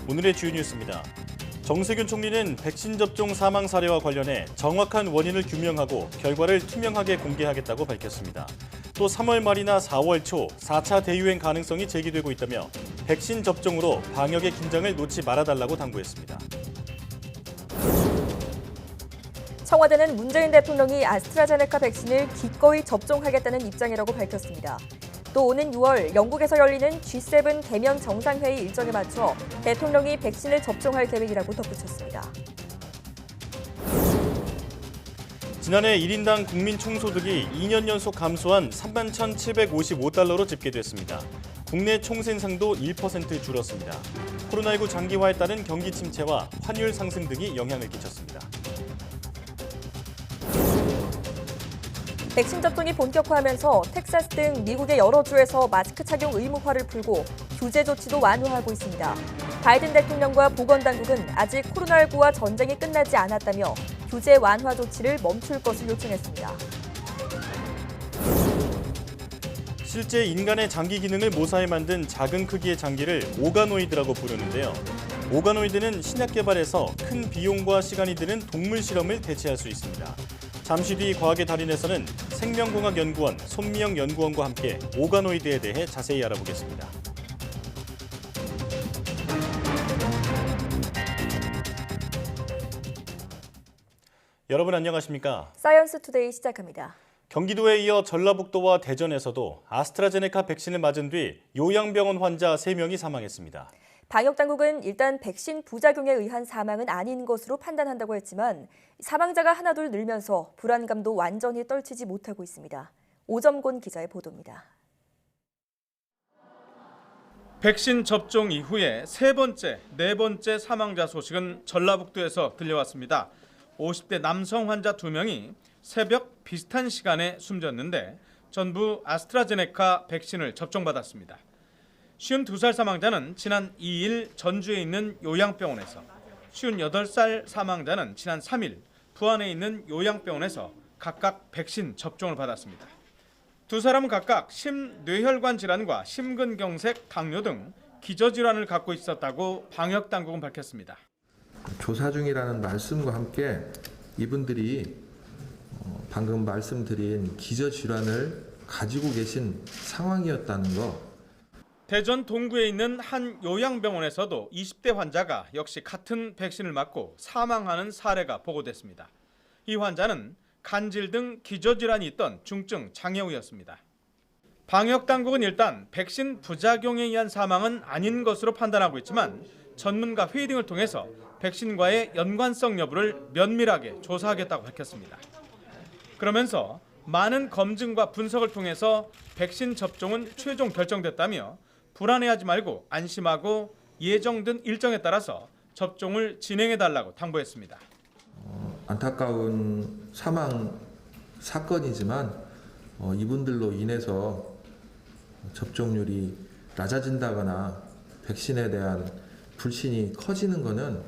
오늘의 주요 뉴스입니다. 정세균 총리는 백신 접종 사망 사례와 관련해 정확한 원인을 규명하고 결과를 투명하게 공개하겠다고 밝혔습니다. 또 3월 말이나 4월 초 4차 대유행 가능성이 제기되고 있다며 백신 접종으로 방역의 긴장을 놓지 말아달라고 당부했습니다. 청와대는 문재인 대통령이 아스트라제네카 백신을 기꺼이 접종하겠다는 입장이라고 밝혔습니다. 또 오는 6월 영국에서 열리는 G7 대면 정상회의 일정에 맞춰 대통령이 백신을 접종할 계획이라고 덧붙였습니다. 지난해 1인당 국민 총소득이 2년 연속 감소한 31,755달러로 집계됐습니다. 국내 총생산도 1% 줄었습니다. 코로나19 장기화에 따른 경기 침체와 환율 상승 등이 영향을 끼쳤습니다. 백신 접종이 본격화하면서 텍사스 등 미국의 여러 주에서 마스크 착용 의무화를 풀고 규제 조치도 완화하고 있습니다. 바이든 대통령과 보건당국은 아직 코로나19와 전쟁이 끝나지 않았다며 규제 완화 조치를 멈출 것을 요청했습니다. 실제 인간의 장기 기능을 모사해 만든 작은 크기의 장기를 오가노이드라고 부르는데요. 오가노이드는 신약 개발에서 큰 비용과 시간이 드는 동물 실험을 대체할 수 있습니다. 잠시 뒤 과학의 달인에서는 생명공학연구원 손미영 연구원과 함께 오가노이드에 대해 자세히 알아보겠습니다. 여러분 안녕하십니까? 사이언스 투데이 시작합니다. 경기도에 이어 전라북도와 대전에서도 아스트라제네카 백신을 맞은 뒤 요양병원 환자 3명이 사망했습니다. 방역당국은 일단 백신 부작용에 의한 사망은 아닌 것으로 판단한다고 했지만 사망자가 하나둘 늘면서 불안감도 완전히 떨치지 못하고 있습니다. 오점곤 기자의 보도입니다. 백신 접종 이후에 세 번째, 네 번째 사망자 소식은 전라북도에서 들려왔습니다. 50대 남성 환자 2명이 새벽 비슷한 시간에 숨졌는데 전부 아스트라제네카 백신을 접종받았습니다. 52살 사망자는 지난 2일 전주에 있는 요양병원에서, 58살 사망자는 지난 3일 부안에 있는 요양병원에서 각각 백신 접종을 받았습니다. 두 사람은 각각 심뇌혈관 질환과 심근경색, 당뇨 등 기저질환을 갖고 있었다고 방역당국은 밝혔습니다. 조사 중이라는 말씀과 함께 이분들이 방금 말씀드린 기저질환을 가지고 계신 상황이었다는 거. 대전 동구에 있는 한 요양병원에서도 20대 환자가 역시 같은 백신을 맞고 사망하는 사례가 보고됐습니다. 이 환자는 간질 등 기저질환이 있던 중증 장애우였습니다. 방역당국은 일단 백신 부작용에 의한 사망은 아닌 것으로 판단하고 있지만 전문가 회의 등을 통해서 백신과의 연관성 여부를 면밀하게 조사하겠다고 밝혔습니다. 그러면서 많은 검증과 분석을 통해서 백신 접종은 최종 결정됐다며 불안해하지 말고 안심하고 예정된 일정에 따라서 접종을 진행해달라고 당부했습니다. 안타까운 사망 사건이지만 이분들로 인해서 접종률이 낮아진다거나 백신에 대한 불신이 커지는 것은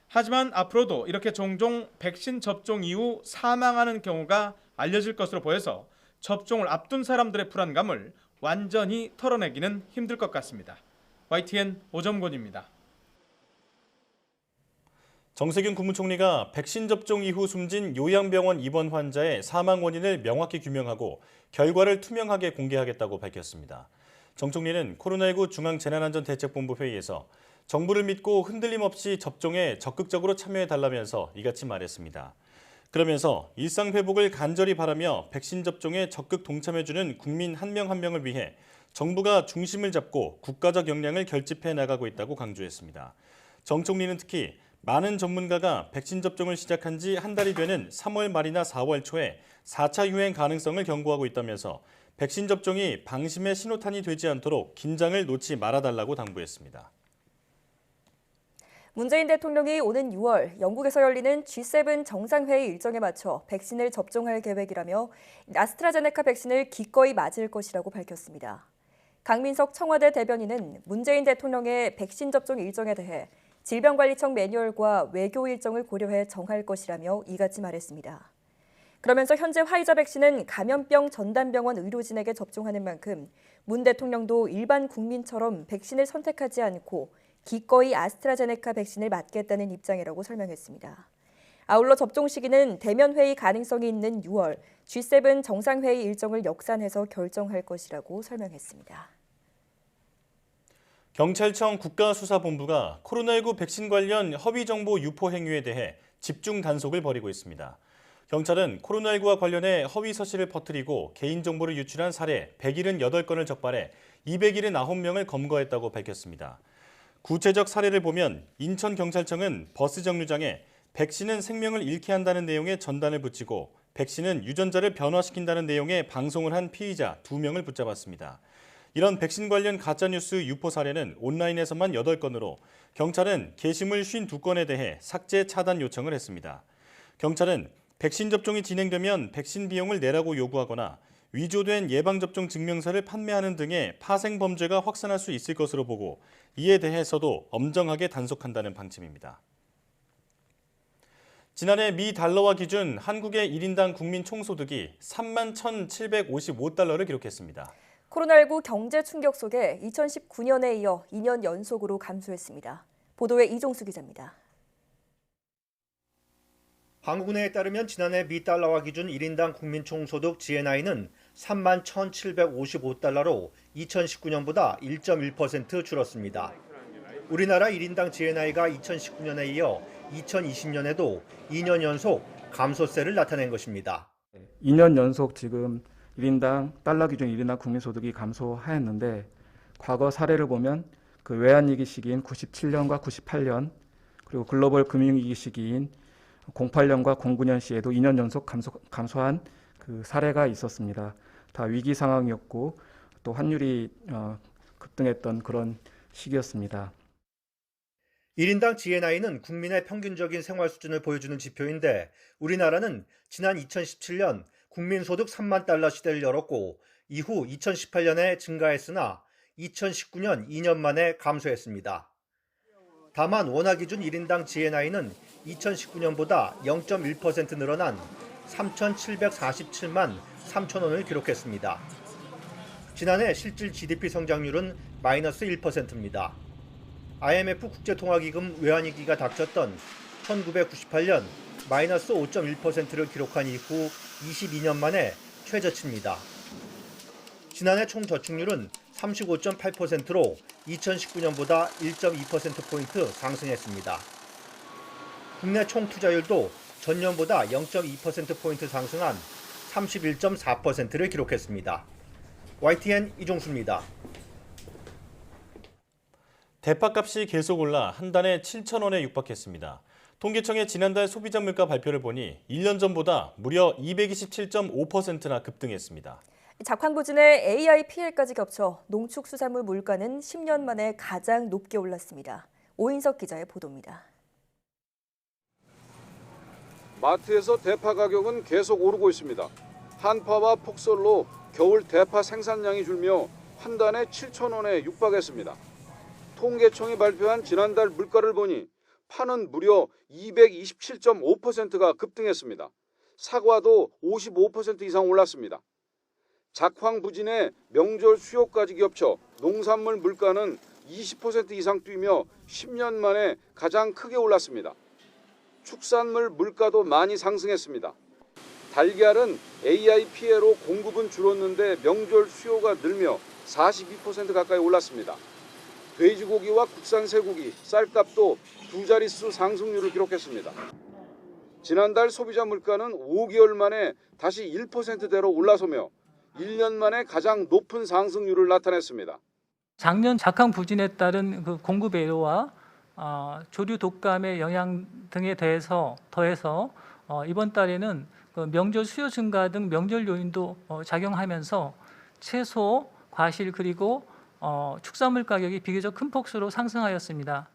하지만 앞으로도 이렇게 종종 백신 접종 이후 사망하는 경우가 알려질 것으로 보여서 접종을 앞둔 사람들의 불안감을 완전히 털어내기는 힘들 것 같습니다. YTN 오점곤입니다. 정세균 국무총리가 백신 접종 이후 숨진 요양병원 입원 환자의 사망 원인을 명확히 규명하고 결과를 투명하게 공개하겠다고 밝혔습니다. 정 총리는 코로나19 중앙재난안전대책본부 회의에서 정부를 믿고 흔들림 없이 접종에 적극적으로 참여해달라면서 이같이 말했습니다. 그러면서 일상 회복을 간절히 바라며 백신 접종에 적극 동참해주는 국민 한 명 한 명을 위해 정부가 중심을 잡고 국가적 역량을 결집해 나가고 있다고 강조했습니다. 정 총리는 특히 많은 전문가가 백신 접종을 시작한 지 한 달이 되는 3월 말이나 4월 초에 4차 유행 가능성을 경고하고 있다면서 백신 접종이 방심의 신호탄이 되지 않도록 긴장을 놓지 말아달라고 당부했습니다. 문재인 대통령이 오는 6월 영국에서 열리는 G7 정상회의 일정에 맞춰 백신을 접종할 계획이라며 아스트라제네카 백신을 기꺼이 맞을 것이라고 밝혔습니다. 강민석 청와대 대변인은 문재인 대통령의 백신 접종 일정에 대해 질병관리청 매뉴얼과 외교 일정을 고려해 정할 것이라며 이같이 말했습니다. 그러면서 현재 화이자 백신은 감염병 전담병원 의료진에게 접종하는 만큼 문 대통령도 일반 국민처럼 백신을 선택하지 않고 기꺼이 아스트라제네카 백신을 맞겠다는 입장이라고 설명했습니다. 아울러 접종 시기는 대면 회의 가능성이 있는 6월, G7 정상회의 일정을 역산해서 결정할 것이라고 설명했습니다. 경찰청 국가수사본부가 코로나19 백신 관련 허위정보 유포 행위에 대해 집중 단속을 벌이고 있습니다. 경찰은 코로나19와 관련해 허위 서실을 퍼뜨리고 개인정보를 유출한 사례 178건을 적발해 279명을 검거했다고 밝혔습니다. 구체적 사례를 보면 인천경찰청은 버스 정류장에 백신은 생명을 잃게 한다는 내용의 전단을 붙이고 백신은 유전자를 변화시킨다는 내용의 방송을 한 피의자 2명을 붙잡았습니다. 이런 백신 관련 가짜뉴스 유포 사례는 온라인에서만 8건으로 경찰은 게시물 52건에 대해 삭제 차단 요청을 했습니다. 경찰은 백신 접종이 진행되면 백신 비용을 내라고 요구하거나 위조된 예방접종 증명서를 판매하는 등의 파생 범죄가 확산할 수 있을 것으로 보고 이에 대해서도 엄정하게 단속한다는 방침입니다. 지난해 미 달러화 기준 한국의 1인당 국민 총소득이 3만 1,755달러를 기록했습니다. 코로나19 경제 충격 속에 2019년에 이어 2년 연속으로 감소했습니다. 보도에 이종수 기자입니다. 한국은행에 따르면 지난해 미 달러화 기준 1인당 국민 총소득 GNI는 3만 1,755달러로 2019년보다 1.1% 줄었습니다. 우리나라 1인당 GNI가 2019년에 이어 2020년에도 2년 연속 감소세를 나타낸 것입니다. 2년 연속 지금 1인당 달러 기준 1인당 국민소득이 감소하였는데 과거 사례를 보면 그 외환위기 시기인 97년과 98년 그리고 글로벌 금융위기 시기인 08년과 09년 시에도 2년 연속 감소한 그 사례가 있었습니다. 다 위기 상황이었고 또 환율이 급등했던 그런 시기였습니다. 1인당 GNI는 국민의 평균적인 생활 수준을 보여주는 지표인데 우리나라는 지난 2017년 국민소득 3만 달러 시대를 열었고 이후 2018년에 증가했으나 2019년 2년 만에 감소했습니다. 다만 원화 기준 1인당 GNI는 2019년보다 0.1% 늘어난 3,747만 3천 원을 기록했습니다. 지난해 실질 GDP 성장률은 마이너스 1%입니다. IMF 국제통화기금 외환위기가 닥쳤던 1998년 마이너스 5.1%를 기록한 이후 22년 만에 최저치입니다. 지난해 총 저축률은 35.8%로 2019년보다 1.2%포인트 상승했습니다. 국내 총 투자율도 전년보다 0.2%포인트 상승한 31.4%를 기록했습니다. YTN 이종수입니다. 대파값이 계속 올라 한 단에 7,000원에 육박했습니다. 통계청의 지난달 소비자 물가 발표를 보니 1년 전보다 무려 227.5%나 급등했습니다. 작황부진의 AI 피해까지 겹쳐 농축수산물 물가는 10년 만에 가장 높게 올랐습니다. 오인석 기자의 보도입니다. 마트에서 대파 가격은 계속 오르고 있습니다. 한파와 폭설로 겨울 대파 생산량이 줄며 한 단에 7,000원에 육박했습니다. 통계청이 발표한 지난달 물가를 보니 파는 무려 227.5%가 급등했습니다. 사과도 55% 이상 올랐습니다. 작황부진의 명절 수요까지 겹쳐 농산물 물가는 20% 이상 뛰며 10년 만에 가장 크게 올랐습니다. 축산물 물가도 많이 상승했습니다. 달걀은 AI 피해로 공급은 줄었는데 명절 수요가 늘며 42% 가까이 올랐습니다. 돼지고기와 국산 쇠고기, 쌀값도 두 자릿수 상승률을 기록했습니다. 지난달 소비자 물가는 5개월 만에 다시 1%대로 올라서며 1년 만에 가장 높은 상승률을 나타냈습니다. 작년 작황 부진에 따른 그 공급 애로와 조류 독감의 영향 등에 더해서 이번 달에는 그 명절 수요 증가 등 명절 요인도 작용하면서 채소, 과실 그리고 축산물 가격이 비교적 큰 폭으로 상승하였습니다.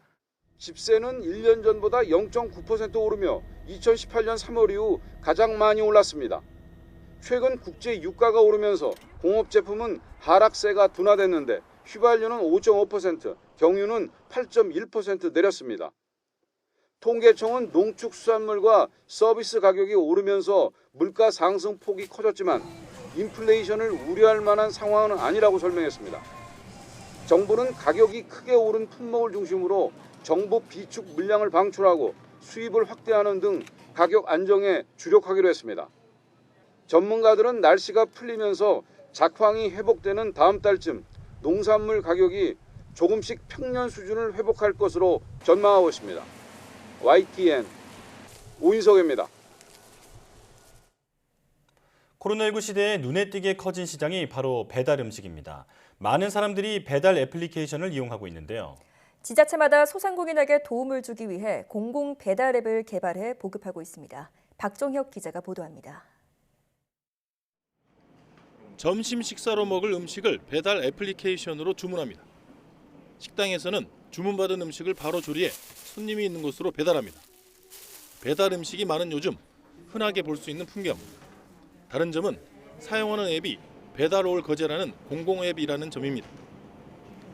집세는 1년 전보다 0.9% 오르며 2018년 3월 이후 가장 많이 올랐습니다. 최근 국제 유가가 오르면서 공업 제품은 하락세가 둔화됐는데 휘발유는 5.5%, 경유는 8.1% 내렸습니다. 통계청은 농축수산물과 서비스 가격이 오르면서 물가 상승 폭이 커졌지만 인플레이션을 우려할 만한 상황은 아니라고 설명했습니다. 정부는 가격이 크게 오른 품목을 중심으로 정부 비축 물량을 방출하고 수입을 확대하는 등 가격 안정에 주력하기로 했습니다. 전문가들은 날씨가 풀리면서 작황이 회복되는 다음 달쯤 농산물 가격이 조금씩 평년 수준을 회복할 것으로 전망하고 있습니다. YTN 오인석입니다. 코로나19 시대에 눈에 띄게 커진 시장이 바로 배달 음식입니다. 많은 사람들이 배달 애플리케이션을 이용하고 있는데요. 지자체마다 소상공인에게 도움을 주기 위해 공공 배달 앱을 개발해 보급하고 있습니다. 박종혁 기자가 보도합니다. 점심 식사로 먹을 음식을 배달 애플리케이션으로 주문합니다. 식당에서는 주문받은 음식을 바로 조리해 손님이 있는 곳으로 배달합니다. 배달 음식이 많은 요즘 흔하게 볼 수 있는 풍경. 다른 점은 사용하는 앱이 배달올 거제라는 공공 앱이라는 점입니다.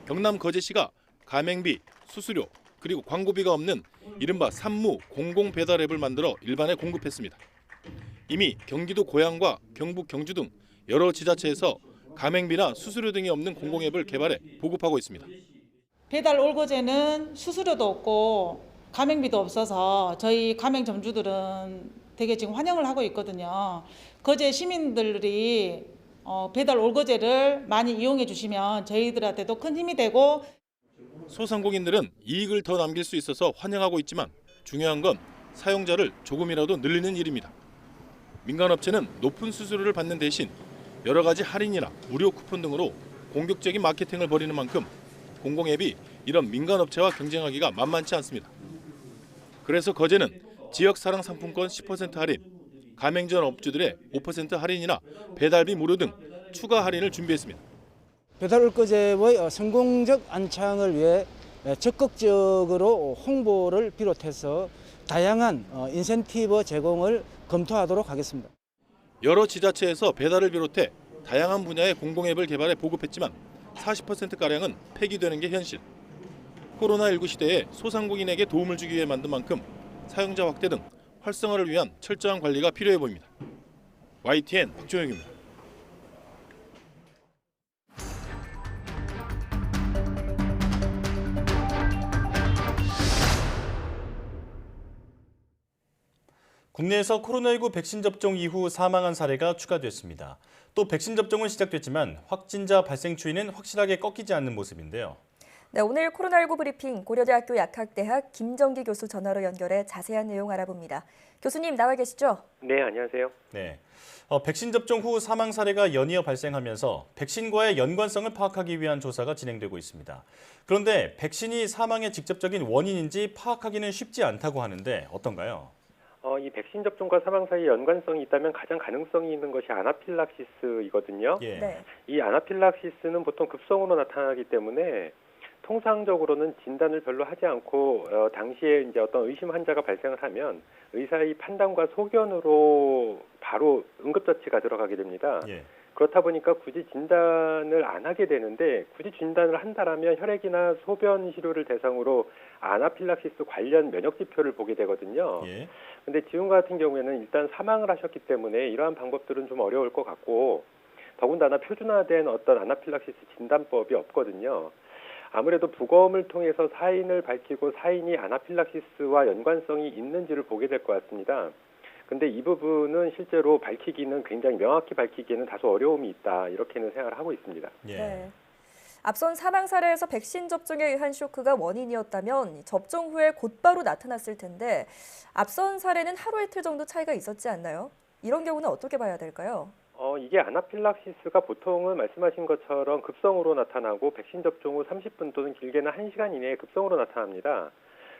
경남 거제시가 가맹비, 수수료, 그리고 광고비가 없는 이른바 산무 공공 배달 앱을 만들어 일반에 공급했습니다. 이미 경기도 고양과 경북 경주 등 여러 지자체에서 가맹비나 수수료 등이 없는 공공 앱을 개발해 보급하고 있습니다. 배달 올거제는 수수료도 없고 가맹비도 없어서 저희 가맹점주들은 되게 지금 환영을 하고 있거든요. 거제 시민들이 배달 올거제를 많이 이용해 주시면 저희들한테도 큰 힘이 되고 소상공인들은 이익을 더 남길 수 있어서 환영하고 있지만 중요한 건 사용자를 조금이라도 늘리는 일입니다. 민간업체는 높은 수수료를 받는 대신 여러 가지 할인이나 무료 쿠폰 등으로 공격적인 마케팅을 벌이는 만큼 공공앱이 이런 민간업체와 경쟁하기가 만만치 않습니다. 그래서 거제는 지역사랑 상품권 10% 할인, 가맹점 업주들의 5% 할인이나 배달비 무료 등 추가 할인을 준비했습니다. 배달 올거제의 성공적 안착을 위해 적극적으로 홍보를 비롯해서 다양한 인센티브 제공을 검토하도록 하겠습니다. 여러 지자체에서 배달을 비롯해 다양한 분야의 공공앱을 개발해 보급했지만 40%가량은 폐기되는 게 현실. 코로나19 시대에 소상공인에게 도움을 주기 위해 만든 만큼 사용자 확대 등 활성화를 위한 철저한 관리가 필요해 보입니다. YTN 박종혁입니다. 국내에서 코로나19 백신 접종 이후 사망한 사례가 추가됐습니다. 또 백신 접종은 시작됐지만 확진자 발생 추이는 확실하게 꺾이지 않는 모습인데요. 네, 오늘 코로나19 브리핑 고려대학교 약학대학 김정기 교수 전화로 연결해 자세한 내용 알아봅니다. 교수님 나와 계시죠? 네, 안녕하세요. 네, 백신 접종 후 사망 사례가 연이어 발생하면서 백신과의 연관성을 파악하기 위한 조사가 진행되고 있습니다. 그런데 백신이 사망의 직접적인 원인인지 파악하기는 쉽지 않다고 하는데 어떤가요? 이 백신 접종과 사망 사이에 연관성이 있다면 가장 가능성이 있는 것이 아나필락시스이거든요. 예. 네. 이 아나필락시스는 보통 급성으로 나타나기 때문에 통상적으로는 진단을 별로 하지 않고 당시에 이제 어떤 의심 환자가 발생을 하면 의사의 판단과 소견으로 바로 응급처치가 들어가게 됩니다. 예. 그렇다 보니까 굳이 진단을 안 하게 되는데 굳이 진단을 한다라면 혈액이나 소변 시료를 대상으로 아나필락시스 관련 면역 지표를 보게 되거든요. 예. 근데 지금 같은 경우에는 일단 사망을 하셨기 때문에 이러한 방법들은 좀 어려울 것 같고 더군다나 표준화된 어떤 아나필락시스 진단법이 없거든요. 아무래도 부검을 통해서 사인을 밝히고 사인이 아나필락시스와 연관성이 있는지를 보게 될 것 같습니다. 근데 이 부분은 실제로 밝히기는 굉장히 명확히 밝히기에는 다소 어려움이 있다 이렇게는 생각을 하고 있습니다. 예. 네. 앞선 사망 사례에서 백신 접종에 의한 쇼크가 원인이었다면 접종 후에 곧바로 나타났을 텐데 앞선 사례는 하루 이틀 정도 차이가 있었지 않나요? 이런 경우는 어떻게 봐야 될까요? 이게 아나필락시스가 보통은 말씀하신 것처럼 급성으로 나타나고 백신 접종 후 30분 또는 길게는 1시간 이내에 급성으로 나타납니다.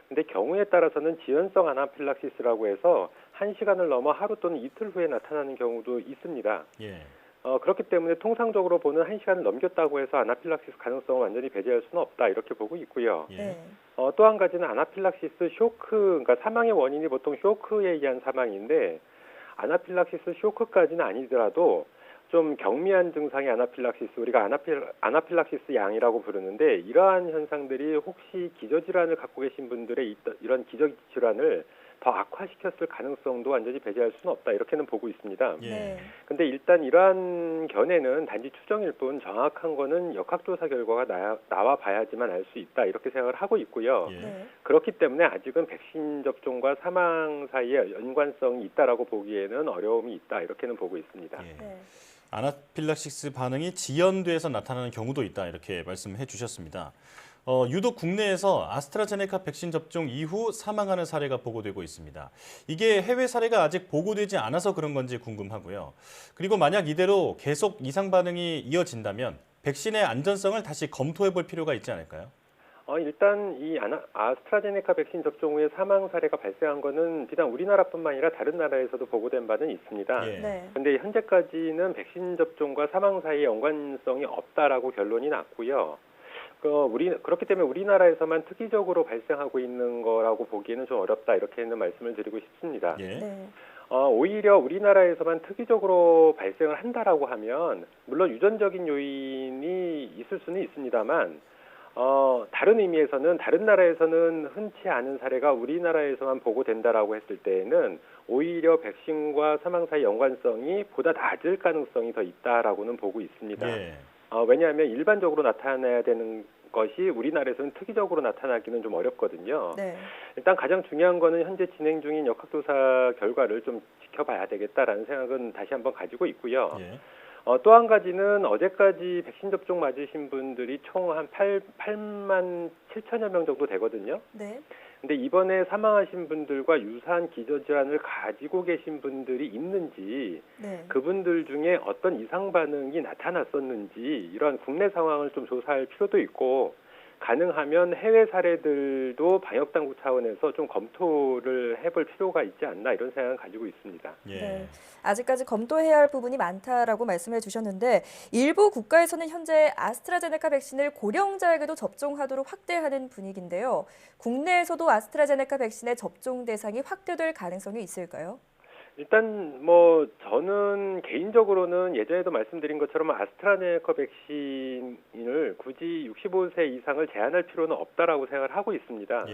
근데 경우에 따라서는 지연성 아나필락시스라고 해서 1시간을 넘어 하루 또는 이틀 후에 나타나는 경우도 있습니다. 예. 그렇기 때문에 통상적으로 보는 1시간을 넘겼다고 해서 아나필락시스 가능성을 완전히 배제할 수는 없다 이렇게 보고 있고요. 예. 네. 또 한 가지는 아나필락시스 쇼크, 그러니까 사망의 원인이 보통 쇼크에 의한 사망인데 아나필락시스 쇼크까지는 아니더라도 좀 경미한 증상의 아나필락시스, 우리가 아나필락시스 양이라고 부르는데 이러한 현상들이 혹시 기저질환을 갖고 계신 분들의 이런 기저질환을 더 악화시켰을 가능성도 완전히 배제할 수는 없다 이렇게는 보고 있습니다. 예. 근데 일단 이러한 견해는 단지 추정일 뿐 정확한 거는 역학조사 결과가 나와 봐야지만 알 수 있다 이렇게 생각을 하고 있고요. 예. 그렇기 때문에 아직은 백신 접종과 사망 사이에 연관성이 있다라고 보기에는 어려움이 있다 이렇게는 보고 있습니다. 예. 아나필락시스 반응이 지연돼서 나타나는 경우도 있다 이렇게 말씀해 주셨습니다. 유독 국내에서 아스트라제네카 백신 접종 이후 사망하는 사례가 보고되고 있습니다. 이게 해외 사례가 아직 보고되지 않아서 그런 건지 궁금하고요. 그리고 만약 이대로 계속 이상 반응이 이어진다면 백신의 안전성을 다시 검토해 볼 필요가 있지 않을까요? 일단 이 아스트라제네카 백신 접종 후에 사망 사례가 발생한 거는 비단 우리나라뿐만 아니라 다른 나라에서도 보고된 바는 있습니다. 그런데 현재까지는 백신 접종과 사망 사이에 연관성이 없다라고 결론이 났고요. 그렇기 때문에 우리나라에서만 특이적으로 발생하고 있는 거라고 보기에는 좀 어렵다 이렇게는 말씀을 드리고 싶습니다. 오히려 우리나라에서만 특이적으로 발생을 한다라고 하면 물론 유전적인 요인이 있을 수는 있습니다만 다른 의미에서는 다른 나라에서는 흔치 않은 사례가 우리나라에서만 보고된다라고 했을 때에는 오히려 백신과 사망 사이 연관성이 보다 낮을 가능성이 더 있다라고는 보고 있습니다. 왜냐하면 일반적으로 나타나야 되는 것이 우리나라에서는 특이적으로 나타나기는 좀 어렵거든요. 일단 가장 중요한 거는 현재 진행 중인 역학조사 결과를 좀 지켜봐야 되겠다라는 생각은 다시 한번 가지고 있고요. 또 한 가지는 어제까지 백신 접종 맞으신 분들이 총 한 8만 7천여 명 정도 되거든요. 근데 이번에 사망하신 분들과 유사한 기저질환을 가지고 계신 분들이 있는지 그분들 중에 어떤 이상 반응이 나타났었는지 이러한 국내 상황을 좀 조사할 필요도 있고 가능하면 해외 사례들도 방역당국 차원에서 좀 검토를 해볼 필요가 있지 않나 이런 생각을 가지고 있습니다. 아직까지 검토해야 할 부분이 많다라고 말씀해 주셨는데 일부 국가에서는 현재 아스트라제네카 백신을 고령자에게도 접종하도록 확대하는 분위기인데요. 국내에서도 아스트라제네카 백신의 접종 대상이 확대될 가능성이 있을까요? 일단 저는 개인적으로는 예전에도 말씀드린 것처럼 아스트라제네카 백신을 굳이 65세 이상을 제한할 필요는 없다라고 생각을 하고 있습니다.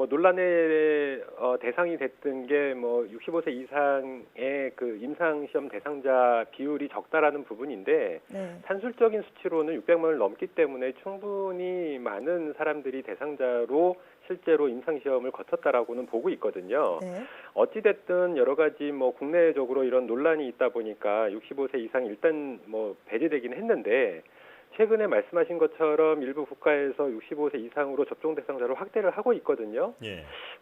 논란의 대상이 됐던 게 65세 이상의 그 임상시험 대상자 비율이 적다라는 부분인데 산술적인 수치로는 600만을 넘기 때문에 충분히 많은 사람들이 대상자로 실제로 임상시험을 거쳤다라고는 보고 있거든요. 어찌됐든 여러 가지 국내적으로 이런 논란이 있다 보니까 65세 이상이 일단 배제되긴 했는데 최근에 말씀하신 것처럼 일부 국가에서 65세 이상으로 접종 대상자를 확대를 하고 있거든요.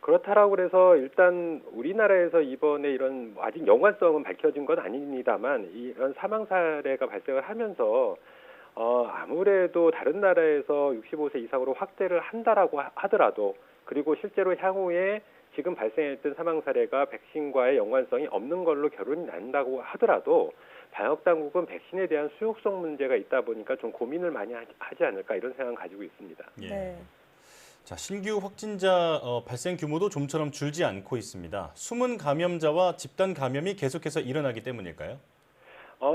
그렇다라고 해서 일단 우리나라에서 이번에 이런 아직 연관성은 밝혀진 건 아닙니다만 이런 사망 사례가 발생을 하면서 아무래도 다른 나라에서 65세 이상으로 확대를 한다라고 하더라도 그리고 실제로 향후에 지금 발생했던 사망 사례가 백신과의 연관성이 없는 걸로 결론이 난다고 하더라도 방역당국은 백신에 대한 수용성 문제가 있다 보니까 좀 고민을 많이 하지 않을까 이런 생각을 가지고 있습니다. 자, 신규 확진자 발생 규모도 좀처럼 줄지 않고 있습니다. 숨은 감염자와 집단 감염이 계속해서 일어나기 때문일까요?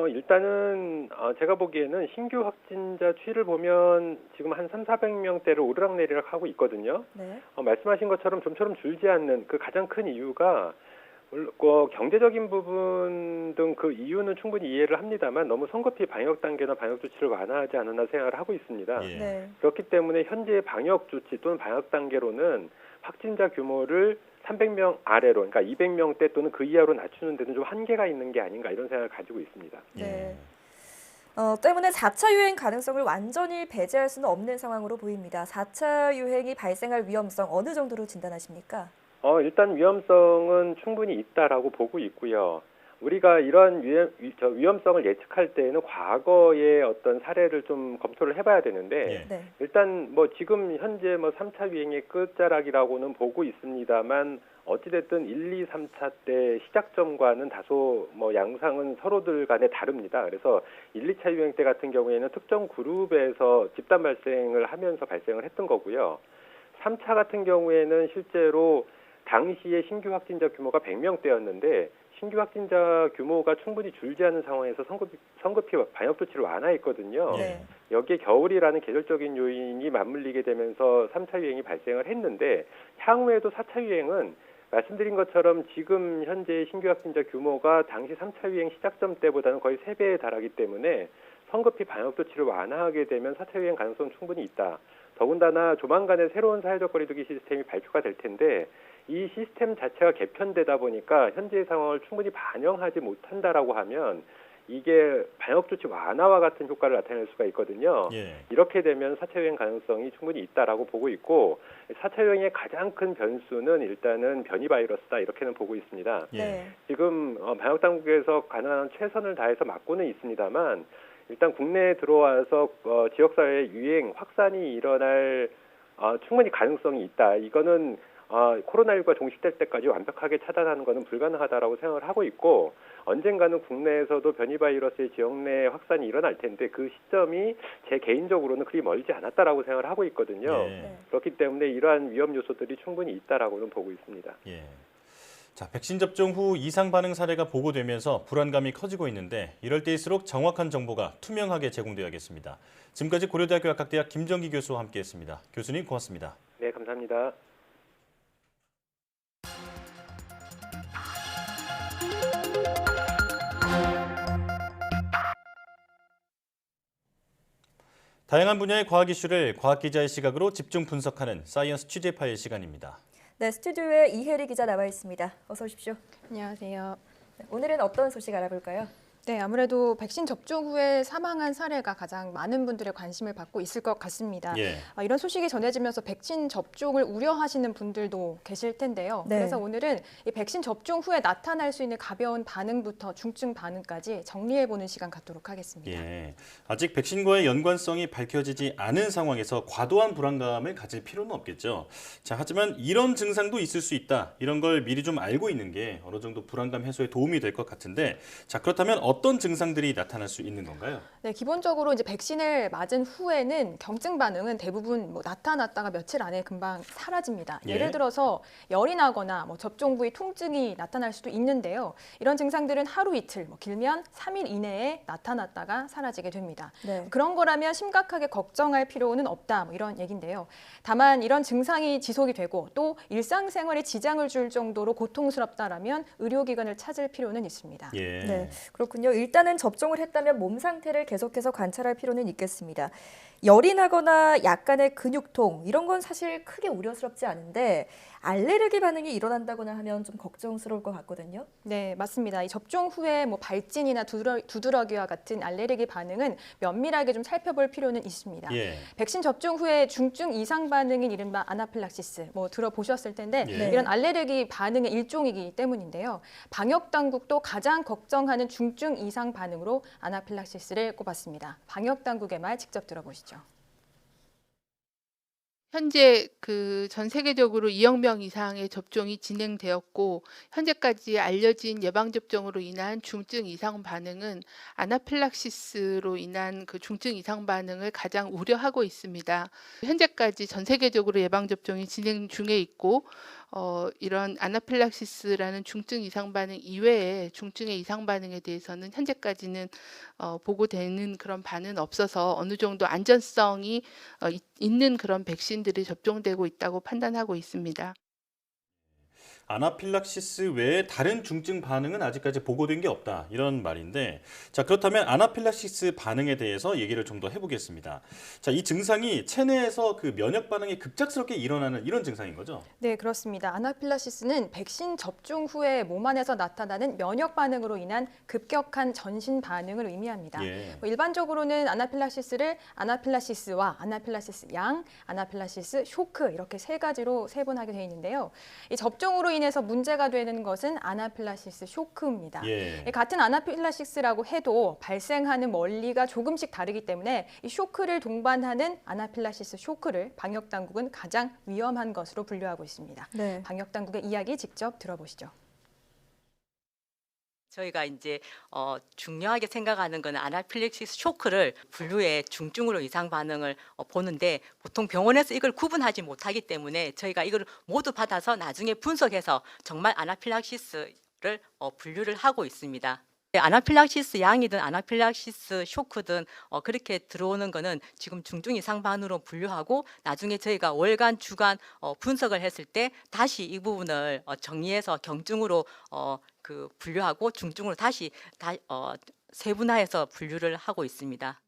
일단은 제가 보기에는 신규 확진자 추이를 보면 지금 한 300~400명대로 오르락내리락 하고 있거든요. 말씀하신 것처럼 좀처럼 줄지 않는 그 가장 큰 이유가 경제적인 부분 등 그 이유는 충분히 이해를 합니다만 너무 성급히 방역 단계나 방역 조치를 완화하지 않았나 생각을 하고 있습니다. 그렇기 때문에 현재 방역 조치 또는 방역 단계로는 확진자 규모를 300명 아래로, 그러니까 200명대 또는 그 이하로 낮추는 데는 좀 한계가 있는 게 아닌가 이런 생각을 가지고 있습니다. 때문에 4차 유행 가능성을 완전히 배제할 수는 없는 상황으로 보입니다. 4차 유행이 발생할 위험성 어느 정도로 진단하십니까? 일단 위험성은 충분히 있다라고 보고 있고요. 우리가 이러한 위험성을 예측할 때에는 과거의 어떤 사례를 좀 검토를 해봐야 되는데 일단 지금 현재 3차 유행의 끝자락이라고는 보고 있습니다만 어찌됐든 1, 2, 3차 때 시작점과는 다소 양상은 서로들 간에 다릅니다. 그래서 1, 2차 유행 때 같은 경우에는 특정 그룹에서 집단 발생을 하면서 발생을 했던 거고요. 3차 같은 경우에는 실제로 당시에 신규 확진자 규모가 100명대였는데 신규 확진자 규모가 충분히 줄지 않은 상황에서 성급히 방역 조치를 완화했거든요. 여기에 겨울이라는 계절적인 요인이 맞물리게 되면서 3차 유행이 발생을 했는데 향후에도 4차 유행은 말씀드린 것처럼 지금 현재 신규 확진자 규모가 당시 3차 유행 시작점 때보다는 거의 3배에 달하기 때문에 성급히 방역 조치를 완화하게 되면 4차 유행 가능성은 충분히 있다. 더군다나 조만간에 새로운 사회적 거리두기 시스템이 발표가 될 텐데 이 시스템 자체가 개편되다 보니까 현재의 상황을 충분히 반영하지 못한다라고 하면 이게 방역 조치 완화와 같은 효과를 나타낼 수가 있거든요. 예. 이렇게 되면 4차 유행 가능성이 충분히 있다라고 보고 있고 4차 유행의 가장 큰 변수는 일단은 변이 바이러스다 이렇게는 보고 있습니다. 예. 지금 방역 당국에서 가능한 최선을 다해서 막고는 있습니다만 일단 국내에 들어와서 지역사회의 유행 확산이 일어날 충분히 가능성이 있다. 이거는 코로나19가 종식될 때까지 완벽하게 차단하는 것은 불가능하다라고 생각을 하고 있고 언젠가는 국내에서도 변이 바이러스의 지역 내 확산이 일어날 텐데 그 시점이 제 개인적으로는 그리 멀지 않았다라고 생각을 하고 있거든요. 예. 그렇기 때문에 이러한 위험 요소들이 충분히 있다라고는 보고 있습니다. 예. 자, 백신 접종 후 이상 반응 사례가 보고되면서 불안감이 커지고 있는데 이럴 때일수록 정확한 정보가 투명하게 제공되어야겠습니다. 지금까지 고려대학교 약학대학 김정기 교수와 함께했습니다. 교수님 고맙습니다. 네, 감사합니다. 다양한 분야의 과학 이슈를 과학 기자의 시각으로 집중 분석하는 사이언스 취재 파일 시간입니다. 네, 스튜디오에 이혜리 기자 나와 있습니다. 어서 오십시오. 안녕하세요. 오늘은 어떤 소식 알아볼까요? 네, 아무래도 백신 접종 후에 사망한 사례가 가장 많은 분들의 관심을 받고 있을 것 같습니다. 예. 이런 소식이 전해지면서 백신 접종을 우려하시는 분들도 계실 텐데요. 네. 그래서 오늘은 이 백신 접종 후에 나타날 수 있는 가벼운 반응부터 중증 반응까지 정리해보는 시간 갖도록 하겠습니다. 예. 아직 백신과의 연관성이 밝혀지지 않은 상황에서 과도한 불안감을 가질 필요는 없겠죠. 자, 하지만 이런 증상도 있을 수 있다. 이런 걸 미리 좀 알고 있는 게 어느 정도 불안감 해소에 도움이 될 것 같은데, 자, 그렇다면 어떤 증상들이 나타날 수 있는 건가요? 네, 기본적으로 이제 백신을 맞은 후에는 경증 반응은 대부분 나타났다가 며칠 안에 금방 사라집니다. 예. 예를 들어서 열이 나거나 접종 부위 통증이 나타날 수도 있는데요. 이런 증상들은 하루 이틀, 길면 3일 이내에 나타났다가 사라지게 됩니다. 네. 그런 거라면 심각하게 걱정할 필요는 없다, 이런 얘기인데요. 다만 이런 증상이 지속이 되고 또 일상생활에 지장을 줄 정도로 고통스럽다라면 의료기관을 찾을 필요는 있습니다. 예. 네, 그렇군요. 일단은 접종을 했다면 몸 상태를 계속해서 관찰할 필요는 있겠습니다. 열이 나거나 약간의 근육통 이런 건 사실 크게 우려스럽지 않은데 알레르기 반응이 일어난다거나 하면 좀 걱정스러울 것 같거든요. 네, 맞습니다. 이 접종 후에 발진이나 두드러기와 같은 알레르기 반응은 면밀하게 좀 살펴볼 필요는 있습니다. 예. 백신 접종 후에 중증 이상 반응인 이른바 아나필락시스 들어보셨을 텐데 예. 이런 알레르기 반응의 일종이기 때문인데요. 방역 당국도 가장 걱정하는 중증 이상 반응으로 아나필락시스를 꼽았습니다. 방역 당국의 말 직접 들어보시죠. 현재 전 세계적으로 2억 명 이상의 접종이 진행되었고 현재까지 알려진 예방접종으로 인한 중증 이상 반응은 아나필락시스로 인한 중증 이상 반응을 가장 우려하고 있습니다. 현재까지 전 세계적으로 예방접종이 진행 중에 있고 이런 아나필락시스라는 중증 이상 반응 이외에 중증의 이상 반응에 대해서는 현재까지는 보고되는 그런 반응은 없어서 어느 정도 안전성이 있는 그런 백신들이 접종되고 있다고 판단하고 있습니다. 아나필락시스 외에 다른 중증 반응은 아직까지 보고된 게 없다. 이런 말인데, 자, 그렇다면 아나필락시스 반응에 대해서 얘기를 좀 더 해보겠습니다. 자, 이 증상이 체내에서 면역 반응이 급작스럽게 일어나는 이런 증상인 거죠? 네, 그렇습니다. 아나필락시스는 백신 접종 후에 몸 안에서 나타나는 면역 반응으로 인한 급격한 전신 반응을 의미합니다. 예. 일반적으로는 아나필락시스를 아나필락시스와 아나필락시스 양, 아나필락시스 쇼크 이렇게 세 가지로 세분하게 되어 있는데요. 이 접종으로 인해서 문제가 되는 것은 아나필락시스 쇼크입니다. 예. 같은 아나필락시스라고 해도 발생하는 원리가 조금씩 다르기 때문에 이 쇼크를 동반하는 아나필락시스 쇼크를 방역 당국은 가장 위험한 것으로 분류하고 있습니다. 네. 방역 당국의 이야기 직접 들어보시죠. 저희가 이제 중요하게 생각하는 건 아나필락시스 쇼크를 분류의 중증으로 이상 반응을 보는데 보통 병원에서 이걸 구분하지 못하기 때문에 저희가 이걸 모두 받아서 나중에 분석해서 정말 아나필락시스를 분류를 하고 있습니다. 아나필락시스 양이든 아나필락시스 쇼크든 그렇게 들어오는 거는 지금 중증 이상 반응으로 분류하고 나중에 저희가 월간 주간 분석을 했을 때 다시 이 부분을 정리해서 경증으로 분류하고 중증으로 다시 세분화해서 분류를 하고 있습니다.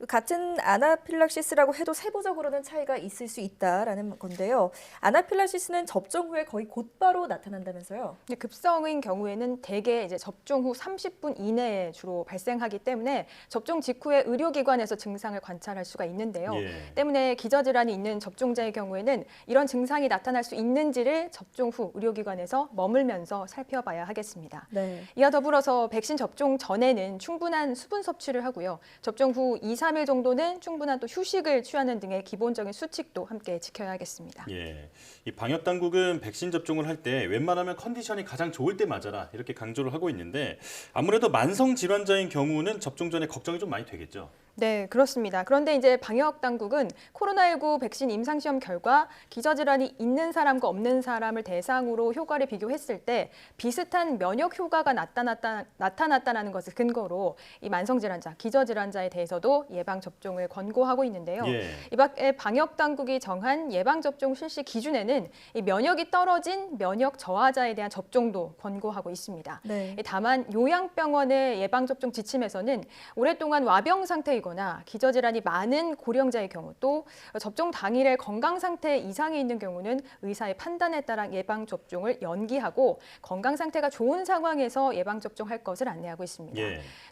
같은 아나필락시스라고 해도 세부적으로는 차이가 있을 수 있다라는 건데요. 아나필락시스는 접종 후에 거의 곧바로 나타난다면서요? 급성인 경우에는 대개 이제 접종 후 30분 이내에 주로 발생하기 때문에 접종 직후에 의료기관에서 증상을 관찰할 수가 있는데요. 때문에 기저질환이 있는 접종자의 경우에는 이런 증상이 나타날 수 있는지를 접종 후 의료기관에서 머물면서 살펴봐야 하겠습니다. 네. 이와 더불어서 백신 접종 전에는 충분한 수분 섭취를 하고요. 접종 후 2, 3일 정도는 충분한 또 휴식을 취하는 등의 기본적인 수칙도 함께 지켜야겠습니다. 이 방역 당국은 백신 접종을 할 때 웬만하면 컨디션이 가장 좋을 때 맞아라 이렇게 강조를 하고 있는데 아무래도 만성 질환자인 경우는 접종 전에 걱정이 좀 많이 되겠죠. 네, 그렇습니다. 그런데 이제 방역 당국은 코로나19 백신 임상시험 결과 기저질환이 있는 사람과 없는 사람을 대상으로 효과를 비교했을 때 비슷한 면역 효과가 나타났다는 것을 근거로 이 만성질환자, 기저질환자에 대해서도 예방접종을 권고하고 있는데요. 이 밖에 방역 당국이 정한 예방접종 실시 기준에는 이 면역이 떨어진 면역 저하자에 대한 접종도 권고하고 있습니다. 네. 다만 요양병원의 예방접종 지침에서는 오랫동안 와병 상태 거나 기저질환이 많은 고령자의 경우 또 접종 당일에 건강 상태 이상이 있는 경우는 의사의 판단에 따라 예방접종을 연기하고 건강 상태가 좋은 상황에서 예방접종할 것을 안내하고 있습니다.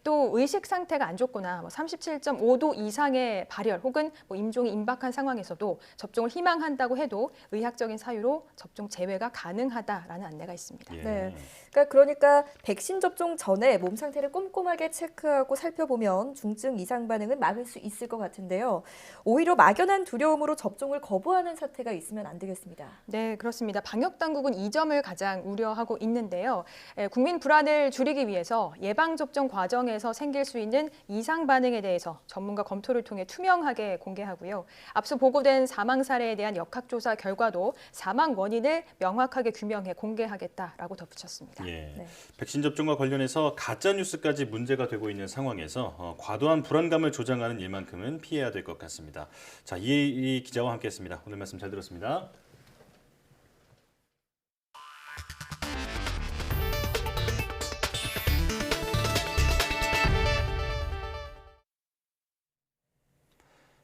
또 의식 상태가 안 좋거나 37.5도 이상의 발열 혹은 임종이 임박한 상황에서도 접종을 희망한다고 해도 의학적인 사유로 접종 제외가 가능하다라는 안내가 있습니다. 네. 그러니까 백신 접종 전에 몸 상태를 꼼꼼하게 체크하고 살펴보면 중증 이상 반응은 막을 수 있을 것 같은데요. 오히려 막연한 두려움으로 접종을 거부하는 사태가 있으면 안 되겠습니다. 네, 그렇습니다. 방역 당국은 이 점을 가장 우려하고 있는데요. 국민 불안을 줄이기 위해서 예방 접종 과정에서 생길 수 있는 이상 반응에 대해서 전문가 검토를 통해 투명하게 공개하고요. 앞서 보고된 사망 사례에 대한 역학조사 결과도 사망 원인을 명확하게 규명해 공개하겠다라고 덧붙였습니다. 백신 접종과 관련해서 가짜 뉴스까지 문제가 되고 있는 상황에서 과도한 불안감을 조장하는 일만큼은 피해야 될 것 같습니다. 자, 이혜리 기자와 함께했습니다. 오늘 말씀 잘 들었습니다.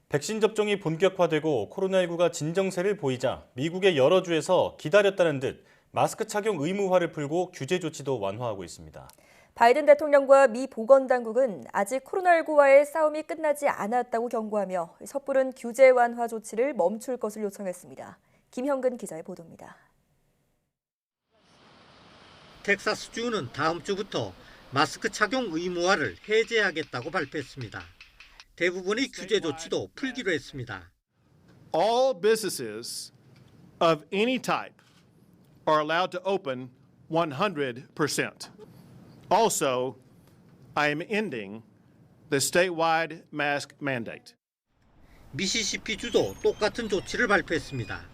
백신 접종이 본격화되고 코로나19가 진정세를 보이자 미국의 여러 주에서 기다렸다는 듯 마스크 착용 의무화를 풀고 규제 조치도 완화하고 있습니다. 바이든 대통령과 미 보건당국은 아직 코로나19와의 싸움이 끝나지 않았다고 경고하며 섣부른 규제 완화 조치를 멈출 것을 요청했습니다. 김형근 기자의 보도입니다. 텍사스주는 다음 주부터 마스크 착용 의무화를 해제하겠다고 발표했습니다. 대부분의 규제 조치도 풀기로 했습니다. All businesses of any type are allowed to open 100%. Also, I am ending the statewide mask mandate. 미시시피주도 똑같은 조치를 발표했습니다.